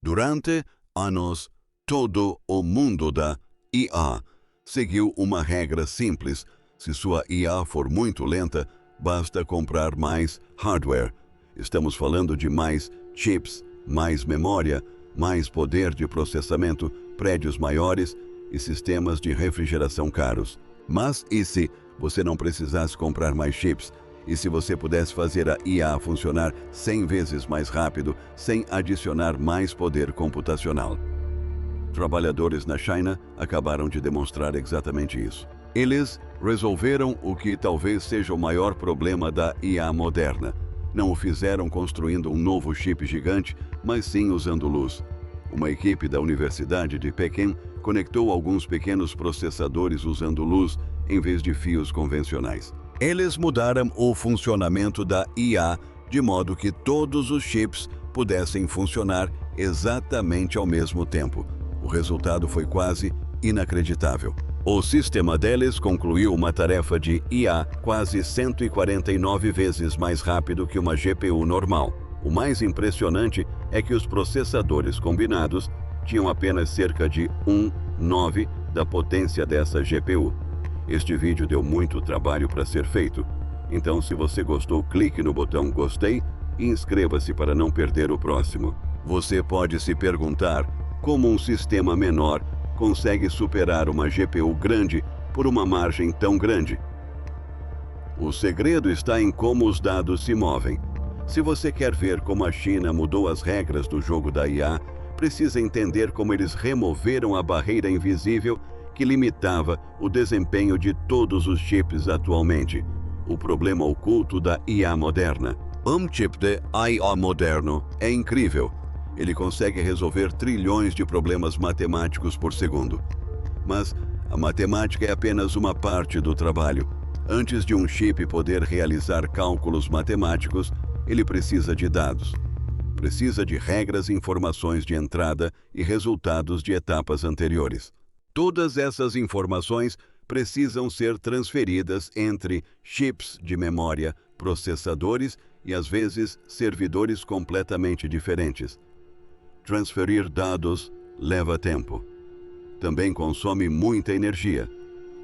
Durante anos, todo o mundo da IA seguiu uma regra simples: se sua IA for muito lenta, basta comprar mais hardware. Estamos falando de mais chips, mais memória, mais poder de processamento, prédios maiores e sistemas de refrigeração caros. Mas e se você não precisasse comprar mais chips? E se você pudesse fazer a IA funcionar 100 vezes mais rápido, sem adicionar mais poder computacional? Trabalhadores na China acabaram de demonstrar exatamente isso. Eles resolveram o que talvez seja o maior problema da IA moderna. Não o fizeram construindo um novo chip gigante, mas sim usando luz. Uma equipe da Universidade de Pequim conectou alguns pequenos processadores usando luz em vez de fios convencionais. Eles mudaram o funcionamento da IA de modo que todos os chips pudessem funcionar exatamente ao mesmo tempo. O resultado foi quase inacreditável. O sistema deles concluiu uma tarefa de IA quase 149 vezes mais rápido que uma GPU normal. O mais impressionante é que os processadores combinados tinham apenas cerca de 1/9 da potência dessa GPU. Este vídeo deu muito trabalho para ser feito. Então, se você gostou, clique no botão gostei e inscreva-se para não perder o próximo. Você pode se perguntar como um sistema menor consegue superar uma GPU grande por uma margem tão grande. O segredo está em como os dados se movem. Se você quer ver como a China mudou as regras do jogo da IA, precisa entender como eles removeram a barreira invisível que limitava o desempenho de todos os chips atualmente. O problema oculto da IA moderna. Um chip de IA moderno é incrível. Ele consegue resolver trilhões de problemas matemáticos por segundo. Mas a matemática é apenas uma parte do trabalho. Antes de um chip poder realizar cálculos matemáticos, ele precisa de dados. Precisa de regras, informações de entrada e resultados de etapas anteriores. Todas essas informações precisam ser transferidas entre chips de memória, processadores e, às vezes, servidores completamente diferentes. Transferir dados leva tempo. Também consome muita energia.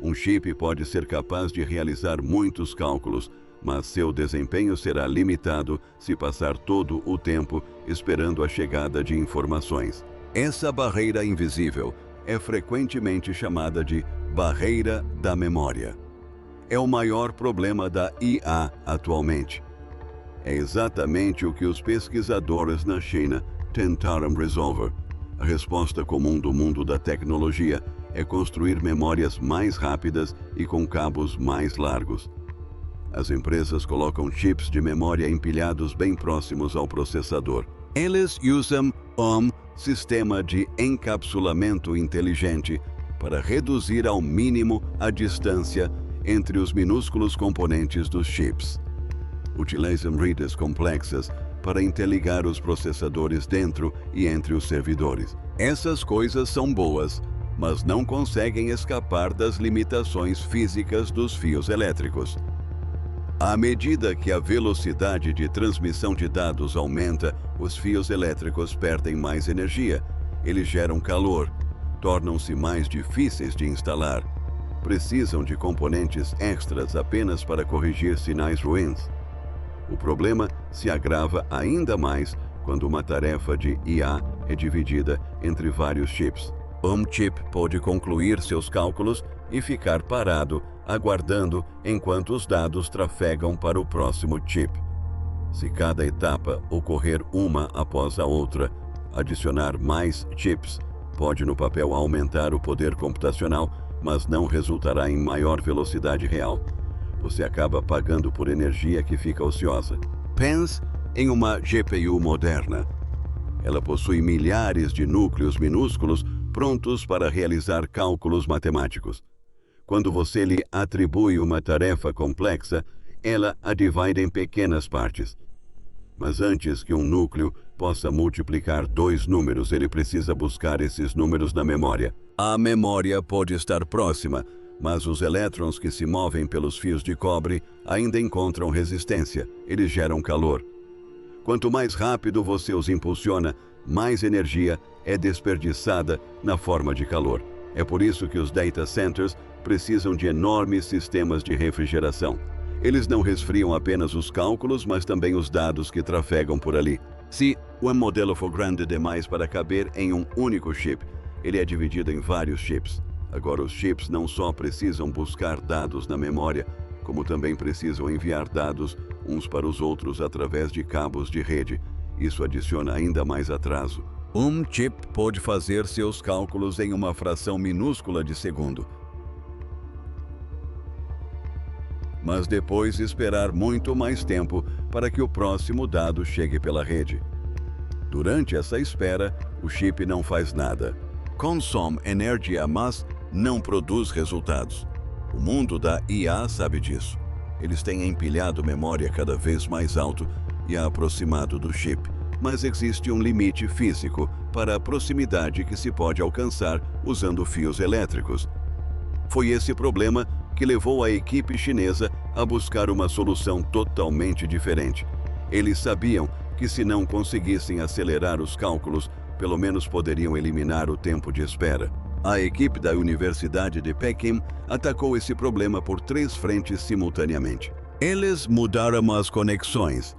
Um chip pode ser capaz de realizar muitos cálculos, mas seu desempenho será limitado se passar todo o tempo esperando a chegada de informações. Essa barreira invisível é frequentemente chamada de barreira da memória. É o maior problema da IA atualmente. É exatamente o que os pesquisadores na China tentaram resolver. A resposta comum do mundo da tecnologia é construir memórias mais rápidas e com cabos mais largos. As empresas colocam chips de memória empilhados bem próximos ao processador. Eles usam um sistema de encapsulamento inteligente para reduzir ao mínimo a distância entre os minúsculos componentes dos chips. Utilizam redes complexas para interligar os processadores dentro e entre os servidores. Essas coisas são boas, mas não conseguem escapar das limitações físicas dos fios elétricos. À medida que a velocidade de transmissão de dados aumenta, os fios elétricos perdem mais energia. Eles geram calor, tornam-se mais difíceis de instalar. Precisam de componentes extras apenas para corrigir sinais ruins. O problema se agrava ainda mais quando uma tarefa de IA é dividida entre vários chips. Um chip pode concluir seus cálculos e ficar parado, aguardando enquanto os dados trafegam para o próximo chip. Se cada etapa ocorrer uma após a outra, adicionar mais chips pode no papel aumentar o poder computacional, mas não resultará em maior velocidade real. Você acaba pagando por energia que fica ociosa. Pense em uma GPU moderna. Ela possui milhares de núcleos minúsculos prontos para realizar cálculos matemáticos. Quando você lhe atribui uma tarefa complexa, ela a divide em pequenas partes. Mas antes que um núcleo possa multiplicar 2 números, ele precisa buscar esses números na memória. A memória pode estar próxima, mas os elétrons que se movem pelos fios de cobre ainda encontram resistência. Eles geram calor. Quanto mais rápido você os impulsiona, mais energia é desperdiçada na forma de calor. É por isso que os data centers precisam de enormes sistemas de refrigeração. Eles não resfriam apenas os cálculos, mas também os dados que trafegam por ali. Se um modelo for grande demais para caber em um único chip, ele é dividido em vários chips. Agora, os chips não só precisam buscar dados na memória, como também precisam enviar dados uns para os outros através de cabos de rede. Isso adiciona ainda mais atraso. Um chip pode fazer seus cálculos em uma fração minúscula de segundo, mas depois esperar muito mais tempo para que o próximo dado chegue pela rede. Durante essa espera, o chip não faz nada. Consome energia, mas não produz resultados. O mundo da IA sabe disso. Eles têm empilhado memória cada vez mais alto e a aproximado do chip, mas existe um limite físico para a proximidade que se pode alcançar usando fios elétricos. Foi esse problema que levou a equipe chinesa a buscar uma solução totalmente diferente. Eles sabiam que se não conseguissem acelerar os cálculos, pelo menos poderiam eliminar o tempo de espera. A equipe da Universidade de Pequim atacou esse problema por 3 frentes simultaneamente. Eles mudaram as conexões,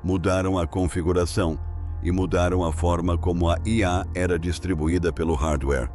mudaram a configuração e mudaram a forma como a IA era distribuída pelo hardware.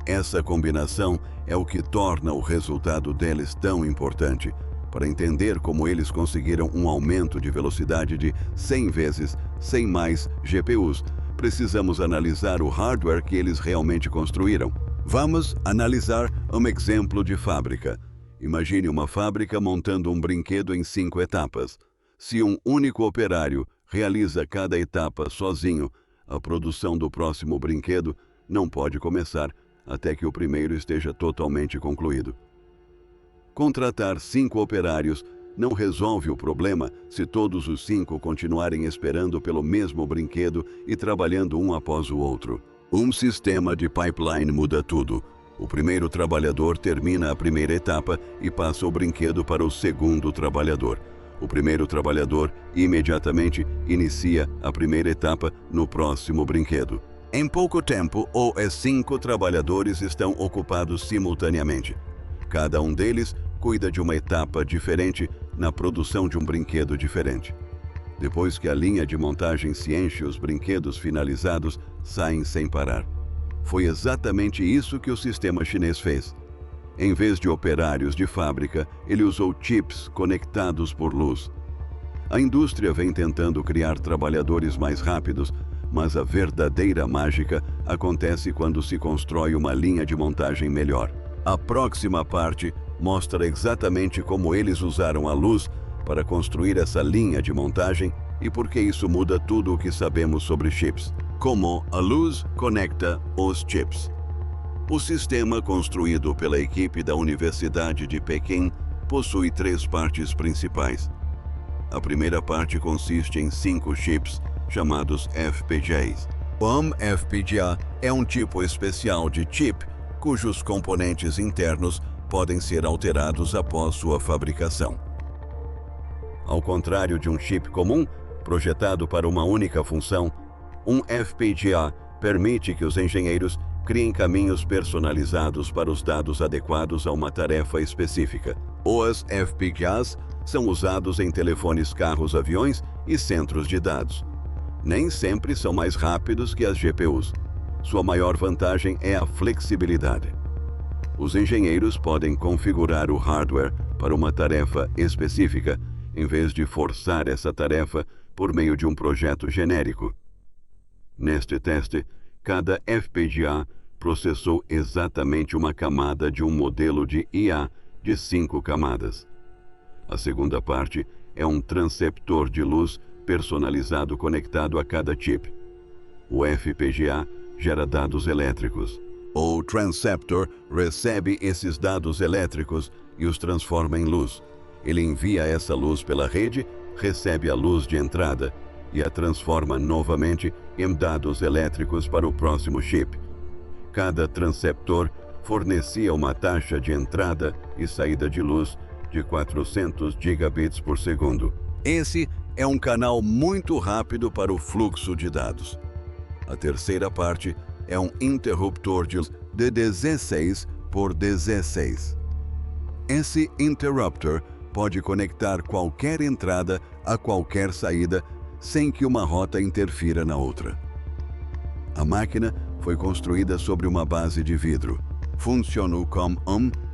Essa combinação é o que torna o resultado deles tão importante. Para entender como eles conseguiram um aumento de velocidade de 100 vezes sem mais GPUs, precisamos analisar o hardware que eles realmente construíram. Vamos analisar um exemplo de fábrica. Imagine uma fábrica montando um brinquedo em 5 etapas. Se um único operário realiza cada etapa sozinho, a produção do próximo brinquedo não pode começar até que o primeiro esteja totalmente concluído. Contratar 5 operários não resolve o problema se todos os 5 continuarem esperando pelo mesmo brinquedo e trabalhando um após o outro. Um sistema de pipeline muda tudo. O primeiro trabalhador termina a primeira etapa e passa o brinquedo para o segundo trabalhador. O primeiro trabalhador imediatamente inicia a primeira etapa no próximo brinquedo. Em pouco tempo, os 5 trabalhadores estão ocupados simultaneamente. Cada um deles cuida de uma etapa diferente na produção de um brinquedo diferente. Depois que a linha de montagem se enche, os brinquedos finalizados saem sem parar. Foi exatamente isso que o sistema chinês fez. Em vez de operários de fábrica, ele usou chips conectados por luz. A indústria vem tentando criar trabalhadores mais rápidos, mas a verdadeira mágica acontece quando se constrói uma linha de montagem melhor. A próxima parte mostra exatamente como eles usaram a luz para construir essa linha de montagem e por que isso muda tudo o que sabemos sobre chips. Como a luz conecta os chips. O sistema construído pela equipe da Universidade de Pequim possui 3 partes principais. A primeira parte consiste em 5 chips, chamados FPGAs. Um FPGA é um tipo especial de chip cujos componentes internos podem ser alterados após sua fabricação. Ao contrário de um chip comum, projetado para uma única função, um FPGA permite que os engenheiros criem caminhos personalizados para os dados adequados a uma tarefa específica. Os FPGAs são usados em telefones, carros, aviões e centros de dados. Nem sempre são mais rápidos que as GPUs. Sua maior vantagem é a flexibilidade. Os engenheiros podem configurar o hardware para uma tarefa específica, em vez de forçar essa tarefa por meio de um projeto genérico. Neste teste, cada FPGA processou exatamente uma camada de um modelo de IA de 5 camadas. A segunda parte é um transceptor de luz personalizado conectado a cada chip. O FPGA gera dados elétricos. O transceptor recebe esses dados elétricos e os transforma em luz. Ele envia essa luz pela rede, recebe a luz de entrada e a transforma novamente em dados elétricos para o próximo chip. Cada transceptor fornecia uma taxa de entrada e saída de luz de 400 gigabits por segundo. Esse é um canal muito rápido para o fluxo de dados. A terceira parte é um interruptor de 16 por 16. Esse interruptor pode conectar qualquer entrada a qualquer saída sem que uma rota interfira na outra. A máquina foi construída sobre uma base de vidro. Funcionou como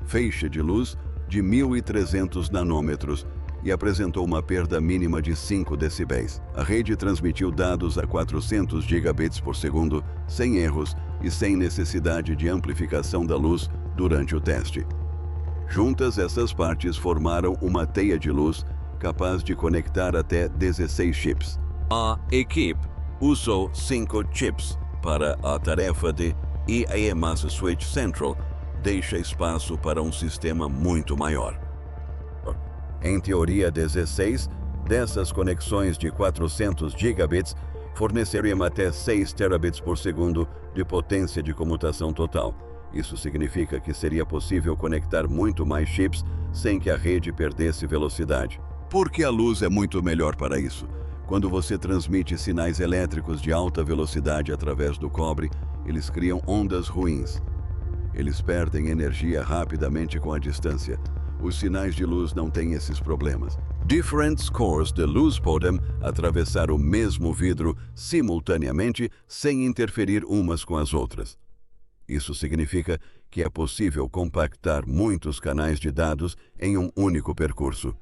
feixe de luz de 1.300 nanômetros e apresentou uma perda mínima de 5 decibéis. A rede transmitiu dados a 400 gigabits por segundo, sem erros e sem necessidade de amplificação da luz durante o teste. Juntas, essas partes formaram uma teia de luz capaz de conectar até 16 chips. A equipe usou 5 chips para a tarefa de IAMS Switch Central, deixa espaço para um sistema muito maior. Em teoria, 16 dessas conexões de 400 gigabits forneceriam até 6 terabits por segundo de potência de comutação total. Isso significa que seria possível conectar muito mais chips sem que a rede perdesse velocidade. Porque a luz é muito melhor para isso. Quando você transmite sinais elétricos de alta velocidade através do cobre, eles criam ondas ruins. Eles perdem energia rapidamente com a distância. Os sinais de luz não têm esses problemas. Diferentes cores de luz podem atravessar o mesmo vidro simultaneamente sem interferir umas com as outras. Isso significa que é possível compactar muitos canais de dados em um único percurso.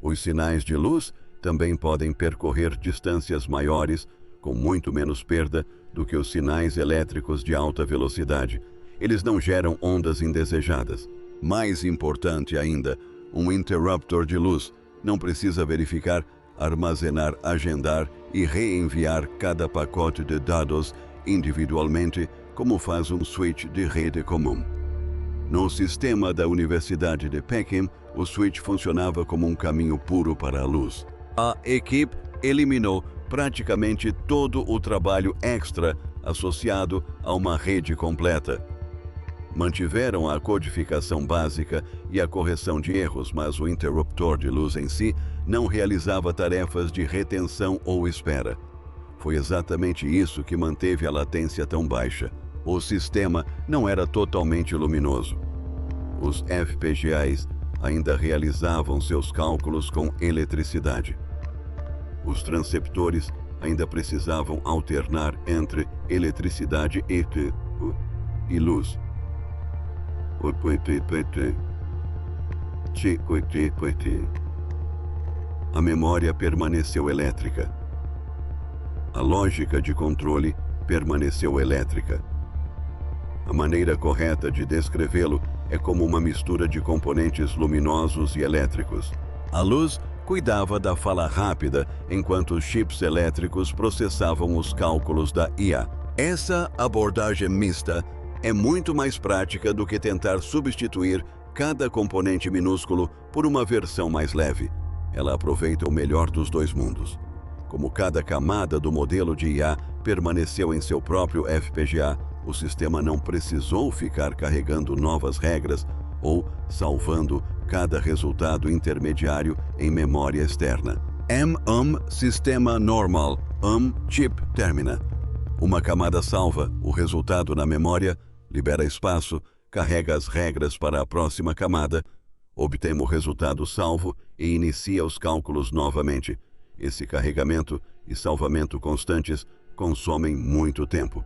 Os sinais de luz também podem percorrer distâncias maiores, com muito menos perda do que os sinais elétricos de alta velocidade. Eles não geram ondas indesejadas. Mais importante ainda, um interruptor de luz não precisa verificar, armazenar, agendar e reenviar cada pacote de dados individualmente, como faz um switch de rede comum. No sistema da Universidade de Pequim, o switch funcionava como um caminho puro para a luz. A equipe eliminou praticamente todo o trabalho extra associado a uma rede completa. Mantiveram a codificação básica e a correção de erros, mas o interruptor de luz em si não realizava tarefas de retenção ou espera. Foi exatamente isso que manteve a latência tão baixa. O sistema não era totalmente luminoso. Os FPGAs ainda realizavam seus cálculos com eletricidade. Os transceptores ainda precisavam alternar entre eletricidade e luz. A memória permaneceu elétrica. A lógica de controle permaneceu elétrica. A maneira correta de descrevê-lo é como uma mistura de componentes luminosos e elétricos. A luz cuidava da fala rápida, enquanto os chips elétricos processavam os cálculos da IA. Essa abordagem mista é muito mais prática do que tentar substituir cada componente minúsculo por uma versão mais leve. Ela aproveita o melhor dos dois mundos. Como cada camada do modelo de IA permaneceu em seu próprio FPGA, o sistema não precisou ficar carregando novas regras ou salvando cada resultado intermediário em memória externa. Sistema normal, chip termina. Uma camada salva o resultado na memória, libera espaço, carrega as regras para a próxima camada, obtém o resultado salvo e inicia os cálculos novamente. Esse carregamento e salvamento constantes consomem muito tempo.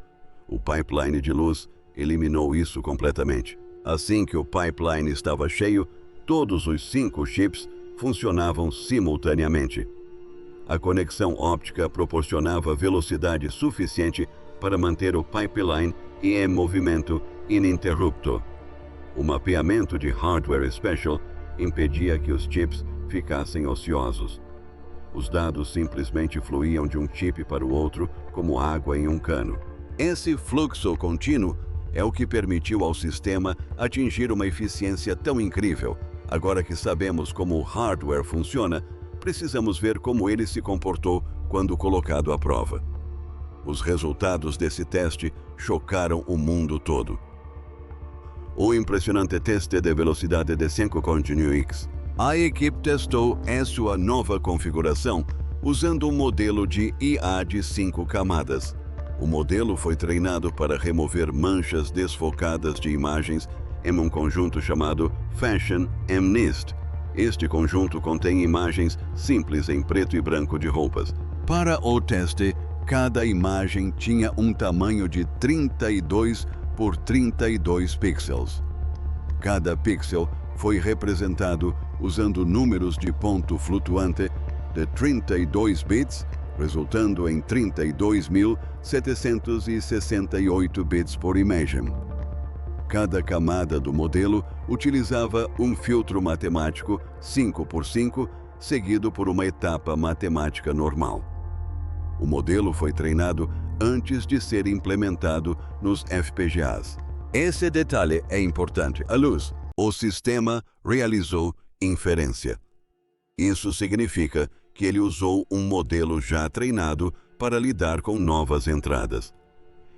O pipeline de luz eliminou isso completamente. Assim que o pipeline estava cheio, todos os 5 chips funcionavam simultaneamente. A conexão óptica proporcionava velocidade suficiente para manter o pipeline em movimento ininterrupto. O mapeamento de hardware special impedia que os chips ficassem ociosos. Os dados simplesmente fluíam de um chip para o outro como água em um cano. Esse fluxo contínuo é o que permitiu ao sistema atingir uma eficiência tão incrível. Agora que sabemos como o hardware funciona, precisamos ver como ele se comportou quando colocado à prova. Os resultados desse teste chocaram o mundo todo. O impressionante teste de velocidade de 5 Continuix. A equipe testou em sua nova configuração usando um modelo de IA de 5 camadas. O modelo foi treinado para remover manchas desfocadas de imagens em um conjunto chamado Fashion MNIST. Este conjunto contém imagens simples em preto e branco de roupas. Para o teste, cada imagem tinha um tamanho de 32 por 32 pixels. Cada pixel foi representado usando números de ponto flutuante de 32 bits, resultando em 32.768 bits por imagem. Cada camada do modelo utilizava um filtro matemático 5x5, seguido por uma etapa matemática normal. O modelo foi treinado antes de ser implementado nos FPGAs. Esse detalhe é importante. A luz. O sistema realizou inferência. Isso significa que ele usou um modelo já treinado para lidar com novas entradas.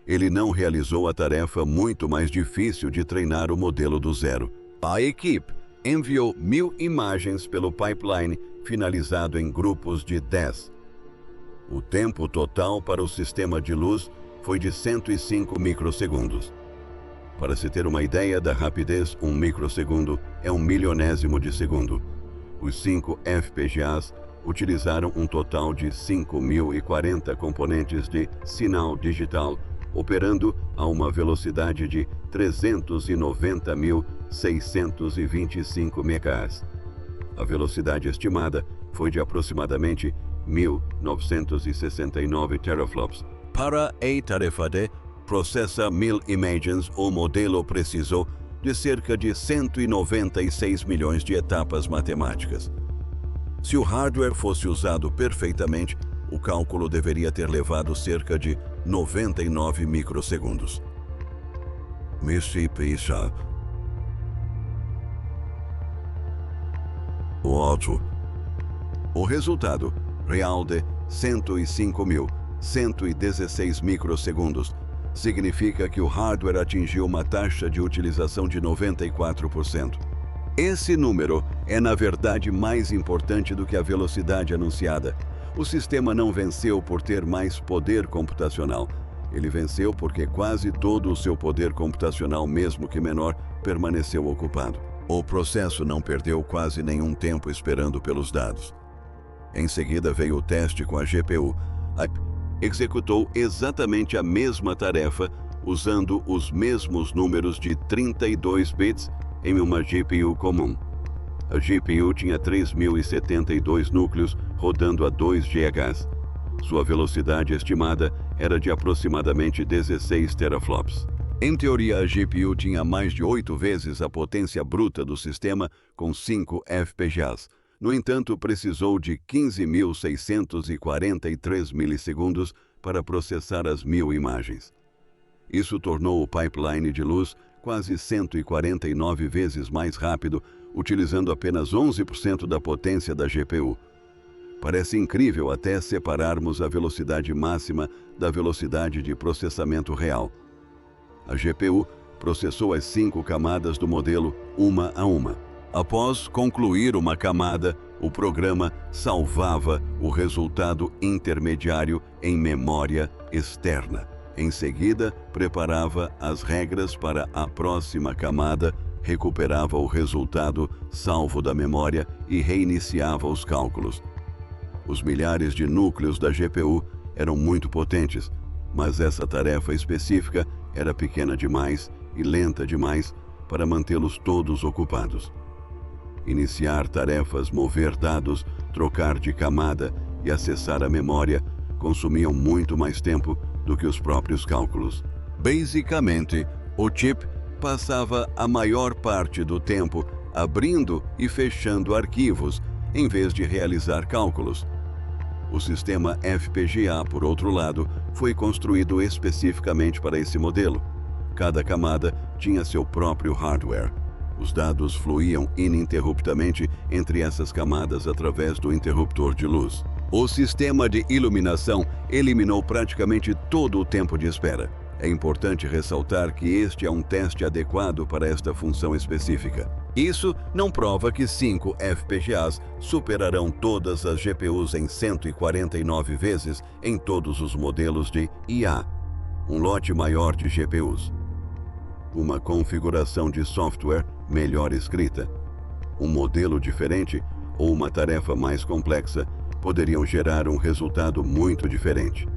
Ele não realizou a tarefa muito mais difícil de treinar o modelo do zero. A equipe enviou 1000 imagens pelo pipeline finalizado em grupos de 10. O tempo total para o sistema de luz foi de 105 microsegundos. Para se ter uma ideia da rapidez, 1 microsegundo é 1/1000º de segundo. Os 5 FPGAs utilizaram um total de 5.040 componentes de sinal digital, operando a uma velocidade de 390.625 MHz. A velocidade estimada foi de aproximadamente 1.969 teraflops. Para a tarefa de processar 1000 imagens, o modelo precisou de cerca de 196 milhões de etapas matemáticas. Se o hardware fosse usado perfeitamente, o cálculo deveria ter levado cerca de 99 microsegundos. O resultado real de 105.116 microsegundos significa que o hardware atingiu uma taxa de utilização de 94%. Esse número é, na verdade, mais importante do que a velocidade anunciada. O sistema não venceu por ter mais poder computacional. Ele venceu porque quase todo o seu poder computacional, mesmo que menor, permaneceu ocupado. O processo não perdeu quase nenhum tempo esperando pelos dados. Em seguida veio o teste com a GPU. Executou exatamente a mesma tarefa usando os mesmos números de 32 bits em uma GPU comum. A GPU tinha 3.072 núcleos rodando a 2 GHz. Sua velocidade estimada era de aproximadamente 16 teraflops. Em teoria, a GPU tinha mais de 8 vezes a potência bruta do sistema com 5 FPGAs. No entanto, precisou de 15.643 milissegundos para processar as 1000 imagens. Isso tornou o pipeline de luz quase 149 vezes mais rápido, utilizando apenas 11% da potência da GPU. Parece incrível até separarmos a velocidade máxima da velocidade de processamento real. A GPU processou as 5 camadas do modelo uma a uma. Após concluir uma camada, o programa salvava o resultado intermediário em memória externa. Em seguida, preparava as regras para a próxima camada, recuperava o resultado salvo da memória e reiniciava os cálculos. Os milhares de núcleos da GPU eram muito potentes, mas essa tarefa específica era pequena demais e lenta demais para mantê-los todos ocupados. Iniciar tarefas, mover dados, trocar de camada e acessar a memória consumiam muito mais tempo do que os próprios cálculos. Basicamente, o chip passava a maior parte do tempo abrindo e fechando arquivos, em vez de realizar cálculos. O sistema FPGA, por outro lado, foi construído especificamente para esse modelo. Cada camada tinha seu próprio hardware. Os dados fluíam ininterruptamente entre essas camadas através do interruptor de luz. O sistema de iluminação eliminou praticamente todo o tempo de espera. É importante ressaltar que este é um teste adequado para esta função específica. Isso não prova que 5 FPGAs superarão todas as GPUs em 149 vezes em todos os modelos de IA, um lote maior de GPUs. Uma configuração de software melhor escrita, um modelo diferente ou uma tarefa mais complexa poderiam gerar um resultado muito diferente.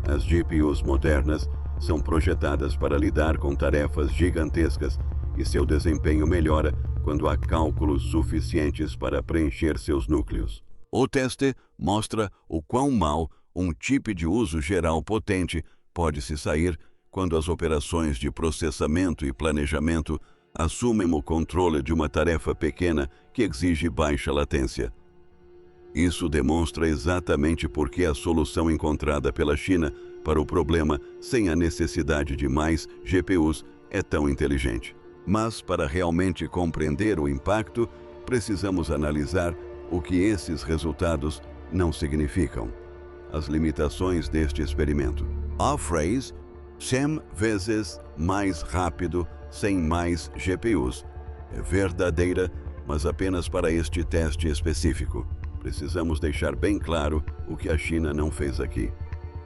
As GPUs modernas são projetadas para lidar com tarefas gigantescas e seu desempenho melhora quando há cálculos suficientes para preencher seus núcleos. O teste mostra o quão mal um chip de uso geral potente pode se sair quando as operações de processamento e planejamento assumem o controle de uma tarefa pequena que exige baixa latência. Isso demonstra exatamente por que a solução encontrada pela China para o problema sem a necessidade de mais GPUs é tão inteligente. Mas, para realmente compreender o impacto, precisamos analisar o que esses resultados não significam. As limitações deste experimento. A frase 100 vezes mais rápido sem mais GPUs é verdadeira, mas apenas para este teste específico. Precisamos deixar bem claro o que a China não fez aqui.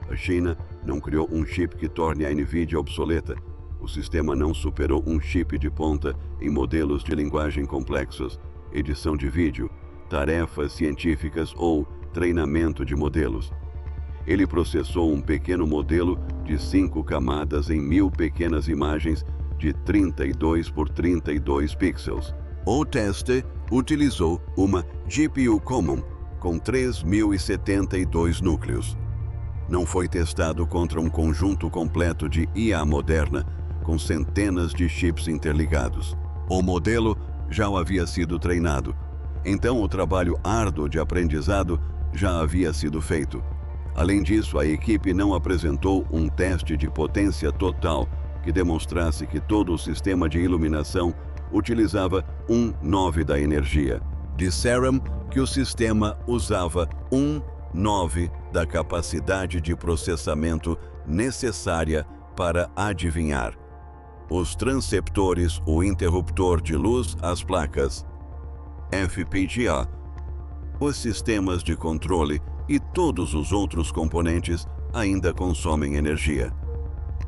A China não criou um chip que torne a NVIDIA obsoleta. O sistema não superou um chip de ponta em modelos de linguagem complexos, edição de vídeo, tarefas científicas ou treinamento de modelos. Ele processou um pequeno modelo de 5 camadas em 1000 pequenas imagens de 32 por 32 pixels. O teste utilizou uma GPU Common com 3072 núcleos. Não foi testado contra um conjunto completo de IA moderna com centenas de chips interligados. O modelo já havia sido treinado, então o trabalho árduo de aprendizado já havia sido feito. Além disso, a equipe não apresentou um teste de potência total que demonstrasse que todo o sistema de iluminação utilizava 1/9 da energia. Disseram que o sistema usava 1/9 da capacidade de processamento necessária para adivinhar os transceptores, o interruptor de luz, as placas FPGA, os sistemas de controle e todos os outros componentes ainda consomem energia.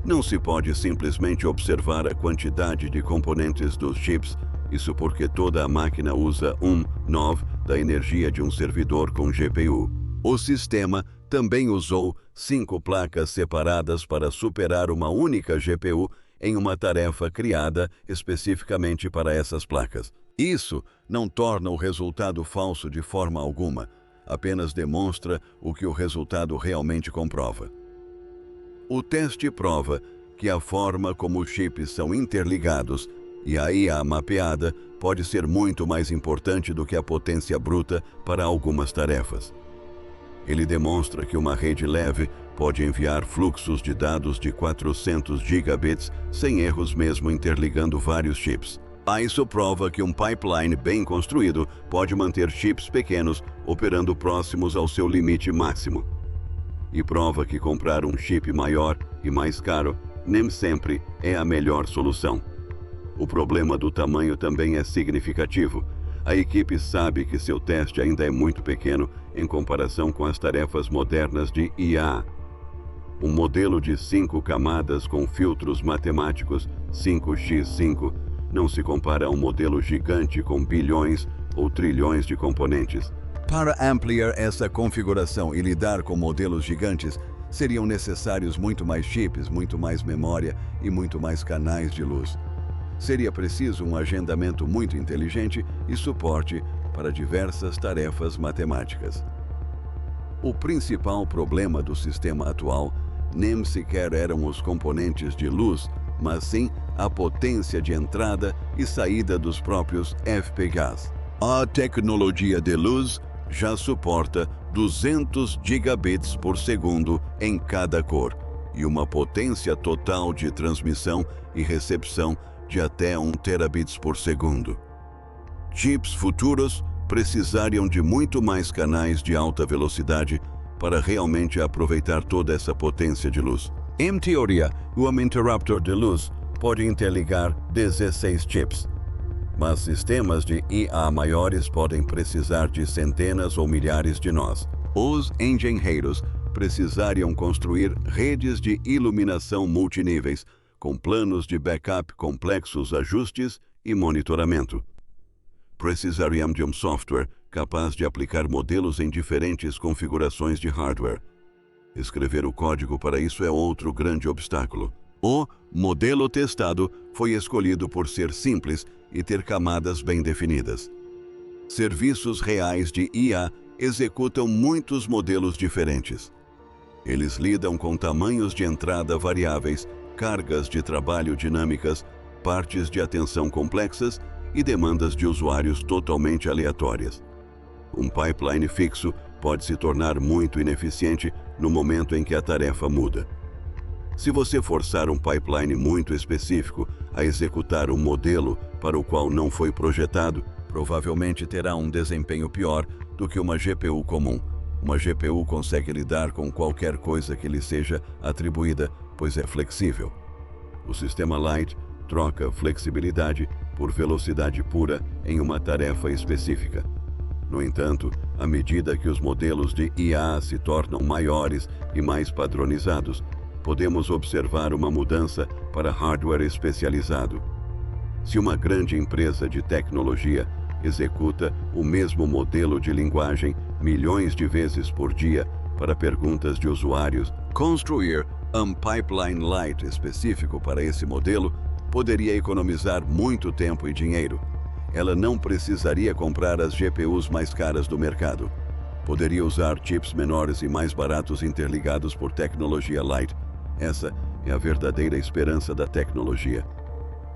Não se pode simplesmente observar a quantidade de componentes dos chips, isso porque toda a máquina usa 1/9 da energia de um servidor com GPU. O sistema também usou 5 placas separadas para superar uma única GPU em uma tarefa criada especificamente para essas placas. Isso não torna o resultado falso de forma alguma, apenas demonstra o que o resultado realmente comprova. O teste prova que a forma como os chips são interligados e a IA mapeada pode ser muito mais importante do que a potência bruta para algumas tarefas. Ele demonstra que uma rede leve pode enviar fluxos de dados de 400 gigabits sem erros mesmo interligando vários chips. Isso prova que um pipeline bem construído pode manter chips pequenos operando próximos ao seu limite máximo. E prova que comprar um chip maior e mais caro nem sempre é a melhor solução. O problema do tamanho também é significativo. A equipe sabe que seu teste ainda é muito pequeno em comparação com as tarefas modernas de IA. Um modelo de 5 camadas com filtros matemáticos 5x5 não se compara a um modelo gigante com bilhões ou trilhões de componentes. Para ampliar essa configuração e lidar com modelos gigantes, seriam necessários muito mais chips, muito mais memória e muito mais canais de luz. Seria preciso um agendamento muito inteligente e suporte para diversas tarefas matemáticas. O principal problema do sistema atual nem sequer eram os componentes de luz, mas sim a potência de entrada e saída dos próprios FPGAs. A tecnologia de luz já suporta 200 gigabits por segundo em cada cor e uma potência total de transmissão e recepção de até 1 terabits por segundo. Chips futuros precisariam de muito mais canais de alta velocidade para realmente aproveitar toda essa potência de luz. Em teoria, um interruptor de luz pode interligar 16 chips. Mas sistemas de IA maiores podem precisar de centenas ou milhares de nós. Os engenheiros precisariam construir redes de iluminação multiníveis, com planos de backup complexos, ajustes e monitoramento. Precisariam de um software capaz de aplicar modelos em diferentes configurações de hardware. Escrever o código para isso é outro grande obstáculo. O modelo testado foi escolhido por ser simples e ter camadas bem definidas. Serviços reais de IA executam muitos modelos diferentes. Eles lidam com tamanhos de entrada variáveis, cargas de trabalho dinâmicas, partes de atenção complexas e demandas de usuários totalmente aleatórias. Um pipeline fixo pode se tornar muito ineficiente no momento em que a tarefa muda. Se você forçar um pipeline muito específico a executar um modelo para o qual não foi projetado, provavelmente terá um desempenho pior do que uma GPU comum. Uma GPU consegue lidar com qualquer coisa que lhe seja atribuída, pois é flexível. O sistema Light troca flexibilidade por velocidade pura em uma tarefa específica. No entanto, à medida que os modelos de IA se tornam maiores e mais padronizados, podemos observar uma mudança para hardware especializado. Se uma grande empresa de tecnologia executa o mesmo modelo de linguagem milhões de vezes por dia para perguntas de usuários, construir um pipeline light específico para esse modelo poderia economizar muito tempo e dinheiro. Ela não precisaria comprar as GPUs mais caras do mercado. Poderia usar chips menores e mais baratos interligados por tecnologia light. Essa é a verdadeira esperança da tecnologia.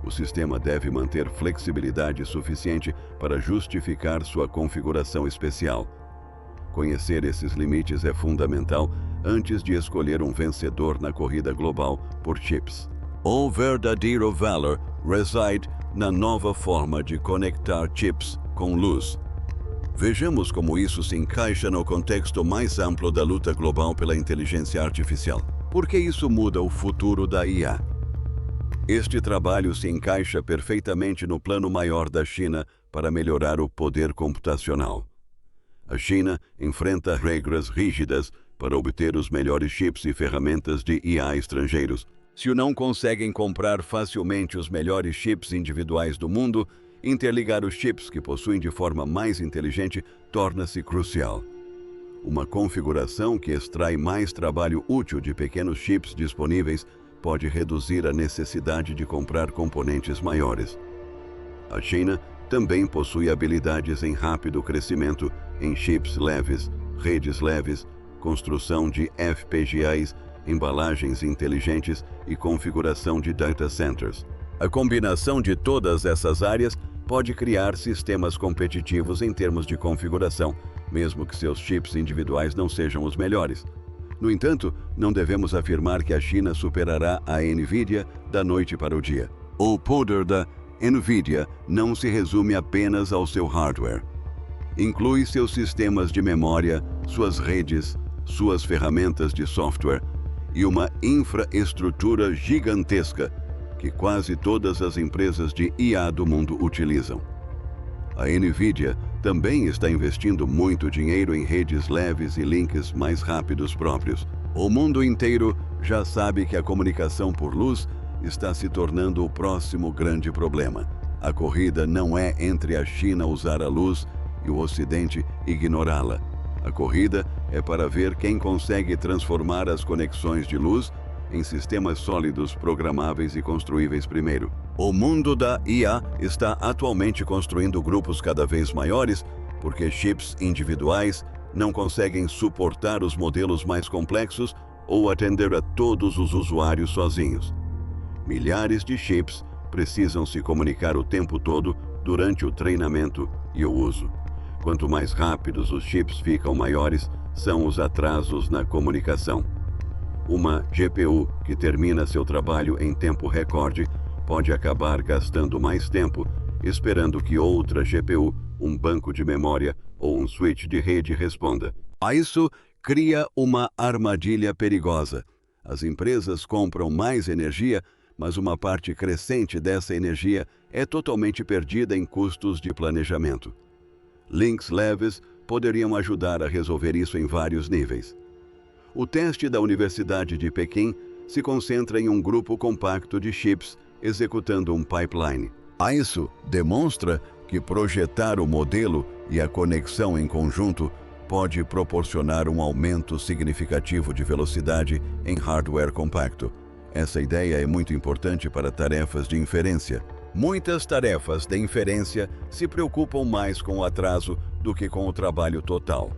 O sistema deve manter flexibilidade suficiente para justificar sua configuração especial. Conhecer esses limites é fundamental antes de escolher um vencedor na corrida global por chips. O verdadeiro valor reside na nova forma de conectar chips com luz. Vejamos como isso se encaixa no contexto mais amplo da luta global pela inteligência artificial. Por que isso muda o futuro da IA? Este trabalho se encaixa perfeitamente no plano maior da China para melhorar o poder computacional. A China enfrenta regras rígidas para obter os melhores chips e ferramentas de IA estrangeiros. Se não conseguem comprar facilmente os melhores chips individuais do mundo, interligar os chips que possuem de forma mais inteligente torna-se crucial. Uma configuração que extrai mais trabalho útil de pequenos chips disponíveis pode reduzir a necessidade de comprar componentes maiores. A China também possui habilidades em rápido crescimento em chips leves, redes leves, construção de FPGAs, embalagens inteligentes e configuração de data centers. A combinação de todas essas áreas pode criar sistemas competitivos em termos de configuração, mesmo que seus chips individuais não sejam os melhores. No entanto, não devemos afirmar que a China superará a NVIDIA da noite para o dia. O poder da NVIDIA não se resume apenas ao seu hardware. Inclui seus sistemas de memória, suas redes, suas ferramentas de software e uma infraestrutura gigantesca que quase todas as empresas de IA do mundo utilizam. A NVIDIA também está investindo muito dinheiro em redes leves e links mais rápidos próprios. O mundo inteiro já sabe que a comunicação por luz está se tornando o próximo grande problema. A corrida não é entre a China usar a luz e o Ocidente ignorá-la. A corrida é para ver quem consegue transformar as conexões de luz em sistemas sólidos, programáveis e construíveis primeiro. O mundo da IA está atualmente construindo grupos cada vez maiores porque chips individuais não conseguem suportar os modelos mais complexos ou atender a todos os usuários sozinhos. Milhares de chips precisam se comunicar o tempo todo durante o treinamento e o uso. Quanto mais rápidos os chips ficam, maiores são os atrasos na comunicação. Uma GPU que termina seu trabalho em tempo recorde pode acabar gastando mais tempo esperando que outra GPU, um banco de memória ou um switch de rede responda. A isso cria uma armadilha perigosa. As empresas compram mais energia, mas uma parte crescente dessa energia é totalmente perdida em custos de planejamento. Links leves poderiam ajudar a resolver isso em vários níveis. O teste da Universidade de Pequim se concentra em um grupo compacto de chips executando um pipeline. Isso demonstra que projetar o modelo e a conexão em conjunto pode proporcionar um aumento significativo de velocidade em hardware compacto. Essa ideia é muito importante para tarefas de inferência. Muitas tarefas de inferência se preocupam mais com o atraso do que com o trabalho total.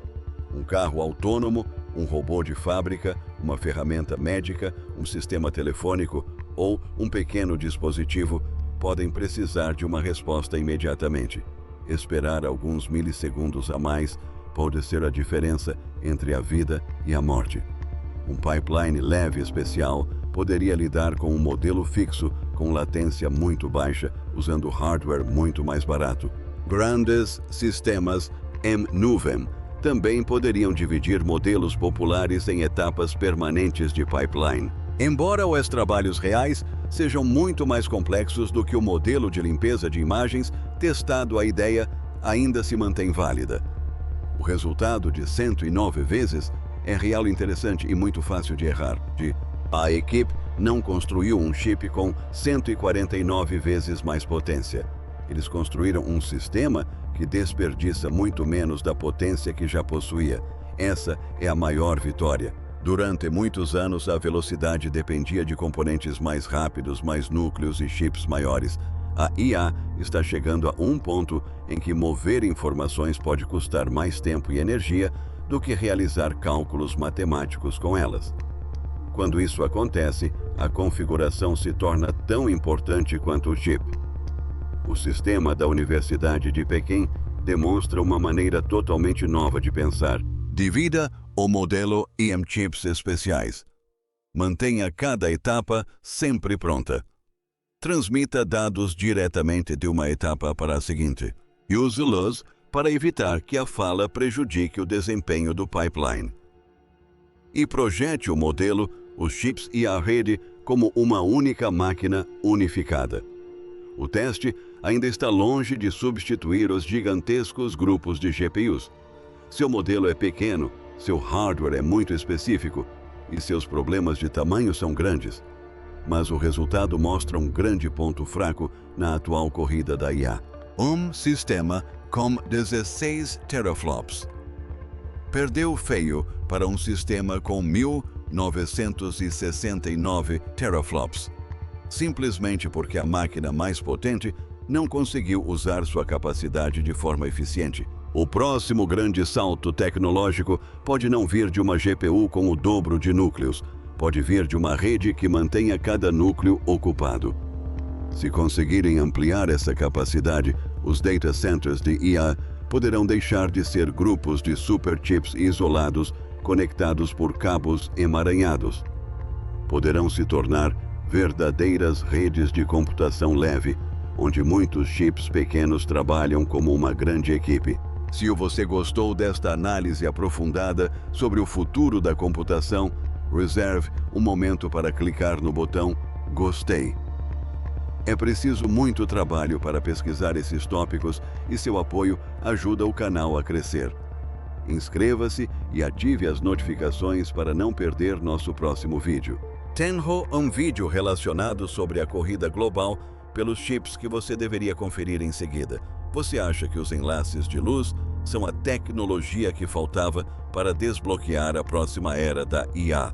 Um carro autônomo, um robô de fábrica, uma ferramenta médica, um sistema telefônico ou um pequeno dispositivo podem precisar de uma resposta imediatamente. Esperar alguns milissegundos a mais pode ser a diferença entre a vida e a morte. Um pipeline leve especial poderia lidar com um modelo fixo com latência muito baixa, usando hardware muito mais barato. Grandes sistemas em nuvem também poderiam dividir modelos populares em etapas permanentes de pipeline. Embora os trabalhos reais sejam muito mais complexos do que o modelo de limpeza de imagens testado, a ideia ainda se mantém válida. O resultado de 109 vezes é real, interessante e muito fácil de errar. A equipe não construiu um chip com 149 vezes mais potência. Eles construíram um sistema que desperdiça muito menos da potência que já possuía. Essa é a maior vitória. Durante muitos anos, a velocidade dependia de componentes mais rápidos, mais núcleos e chips maiores. A IA está chegando a um ponto em que mover informações pode custar mais tempo e energia do que realizar cálculos matemáticos com elas. Quando isso acontece, a configuração se torna tão importante quanto o chip. O sistema da Universidade de Pequim demonstra uma maneira totalmente nova de pensar. Divida o modelo em chips especiais. Mantenha cada etapa sempre pronta. Transmita dados diretamente de uma etapa para a seguinte. Use-los para evitar que a fala prejudique o desempenho do pipeline. E projete o modelo, os chips e a rede como uma única máquina unificada. O teste ainda está longe de substituir os gigantescos grupos de GPUs. Seu modelo é pequeno, seu hardware é muito específico e seus problemas de tamanho são grandes. Mas o resultado mostra um grande ponto fraco na atual corrida da IA. Um sistema com 16 teraflops perdeu feio para um sistema com 1969 teraflops, simplesmente porque a máquina mais potente não conseguiu usar sua capacidade de forma eficiente. O próximo grande salto tecnológico pode não vir de uma GPU com o dobro de núcleos, pode vir de uma rede que mantenha cada núcleo ocupado. Se conseguirem ampliar essa capacidade, os data centers de IA poderão deixar de ser grupos de superchips isolados conectados por cabos emaranhados. Poderão se tornar verdadeiras redes de computação leve, onde muitos chips pequenos trabalham como uma grande equipe. Se você gostou desta análise aprofundada sobre o futuro da computação, reserve um momento para clicar no botão Gostei. É preciso muito trabalho para pesquisar esses tópicos e seu apoio ajuda o canal a crescer. Inscreva-se e ative as notificações para não perder nosso próximo vídeo. Tenho um vídeo relacionado sobre a corrida global pelos chips que você deveria conferir em seguida. Você acha que os enlaces de luz são a tecnologia que faltava para desbloquear a próxima era da IA?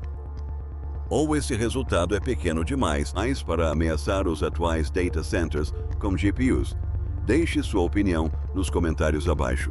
Ou esse resultado é pequeno demais para ameaçar os atuais data centers com GPUs? Deixe sua opinião nos comentários abaixo.